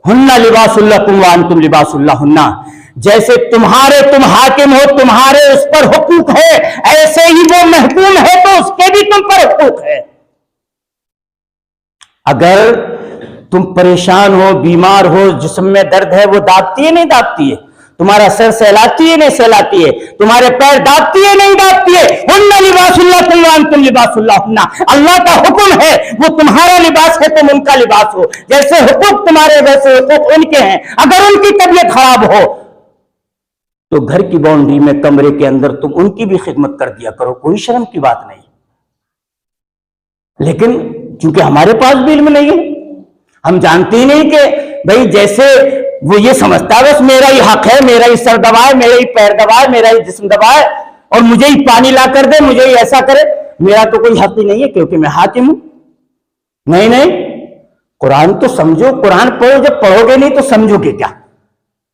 ہن لباس لکم وانتم لباس لہن، جیسے تم حاکم ہو، تمہارے اس پر حقوق ہے، ایسے ہی وہ محکوم ہے تو اس کے بھی تم پر حقوق ہے۔ اگر تم پریشان ہو، بیمار ہو، جسم میں درد ہے، وہ دابتی ہے نہیں دابتی ہے؟ تمہارا سر سہلاتی ہے نہیں سہلاتی ہے؟ تمہارے پیر دابتی ہے نہیں دابتی ہے؟ ہن لباس لکم وانتم لباس لہن، اللہ کا حکم ہے، وہ تمہارا لباس ہے تم ان کا لباس ہو، جیسے حقوق تمہارے ویسے حقوق ان کے ہیں۔ اگر ان کی طبیعت خراب ہو تو گھر کی باؤنڈری میں کمرے کے اندر تم ان کی بھی خدمت کر دیا کرو، کوئی شرم کی بات نہیں۔ لیکن چونکہ ہمارے پاس بھی علم نہیں ہے، ہم جانتے ہی نہیں کہ بھئی جیسے وہ یہ سمجھتا ہے بس میرا ہی حق ہے، میرا ہی سر دبائے، میرا ہی پیر دبائے، میرا ہی جسم دبائے اور مجھے ہی پانی لا کر دے، مجھے ہی ایسا کرے، میرا تو کوئی حق ہی نہیں ہے کیونکہ میں حاکم ہوں۔ نہیں، قرآن تو سمجھو، قرآن پڑھو، جب پڑھو گے نہیں تو سمجھو گے کیا؟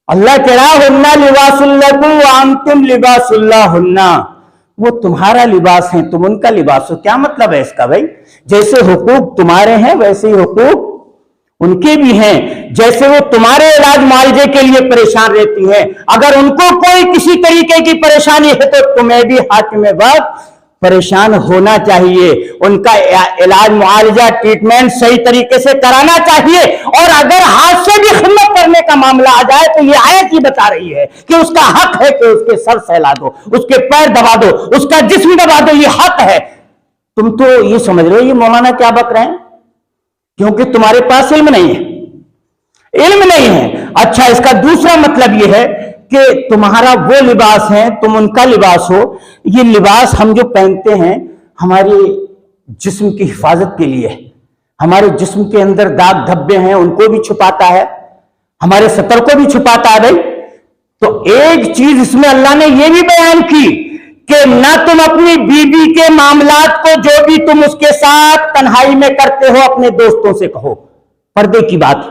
اللہ کہہ رہا ہن لباس لکم وانتم لباس لہن، وہ تمہارا لباس ہیں، تم ان کا لباس ہو۔ کیا مطلب ہے اس کا بھائی؟ جیسے حقوق تمہارے ہیں ویسے ہی حقوق ان کے بھی ہیں، جیسے وہ تمہارے علاج معالجے کے لیے پریشان رہتی ہیں، اگر ان کو کوئی کسی طریقے کی پریشانی ہے تو تمہیں بھی حاکم وقت پریشان ہونا چاہیے، ان کا علاج معالجہ ٹریٹمنٹ صحیح طریقے سے کرانا چاہیے، اور اگر ہاتھ سے بھی خدمت کرنے کا معاملہ آ جائے تو یہ آیت ہی بتا رہی ہے کہ اس کا حق ہے کہ اس کے سر سہلا دو، اس کے پیر دبا دو، اس کا جسم دبا دو، یہ حق ہے۔ تم تو یہ سمجھ رہے ہو یہ مولانا کیا بک رہے ہیں، کیونکہ تمہارے پاس علم نہیں ہے، علم نہیں ہے۔ اچھا، اس کا دوسرا مطلب یہ ہے کہ تمہارا وہ لباس ہے، تم ان کا لباس ہو۔ یہ لباس ہم جو پہنتے ہیں ہمارے جسم کی حفاظت کے لیے، ہمارے جسم کے اندر داغ دھبے ہیں ان کو بھی چھپاتا ہے، ہمارے سطر کو بھی چھپاتا ہے۔ بھائی تو ایک چیز اس میں اللہ نے یہ بھی بیان کی کہ نہ تم اپنی بیوی کے معاملات کو جو بھی تم اس کے ساتھ تنہائی میں کرتے ہو اپنے دوستوں سے کہو، پردے کی بات،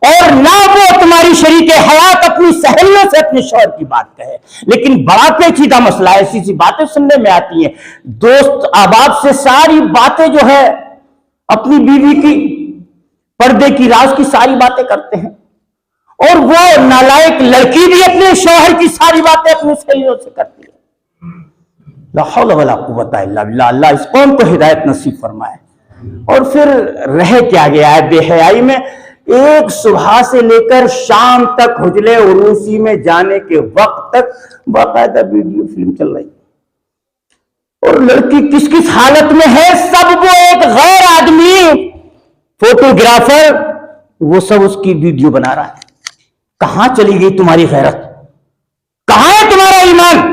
اور نہ وہ تمہاری شریک حیات اپنی سہیلیوں سے اپنے شوہر کی بات کہے۔ لیکن بڑا پیچیدہ مسئلہ ہے، ایسی باتیں سننے میں آتی ہیں، دوست احباب سے ساری باتیں جو ہے اپنی بیوی کی پردے کی راز کی ساری باتیں کرتے ہیں، اور وہ نالائق لڑکی بھی اپنے شوہر کی ساری باتیں اپنی سہیلیوں سے کرتی ہے۔ لا حول ولا قوت الا باللہ، اللہ اس قوم کو ہدایت نصیب فرمائے۔ اور پھر رہ کیا گیا ہے بے حیائی میں، ایک صبح سے لے کر شام تک حجلے عروسی میں جانے کے وقت تک باقاعدہ ویڈیو فلم چل رہی، اور لڑکی کس کس حالت میں ہے سب وہ ایک غیر آدمی فوٹوگرافر وہ سب اس کی ویڈیو بنا رہا ہے۔ کہاں چلی گئی تمہاری غیرت؟ کہاں ہے تمہارا ایمان؟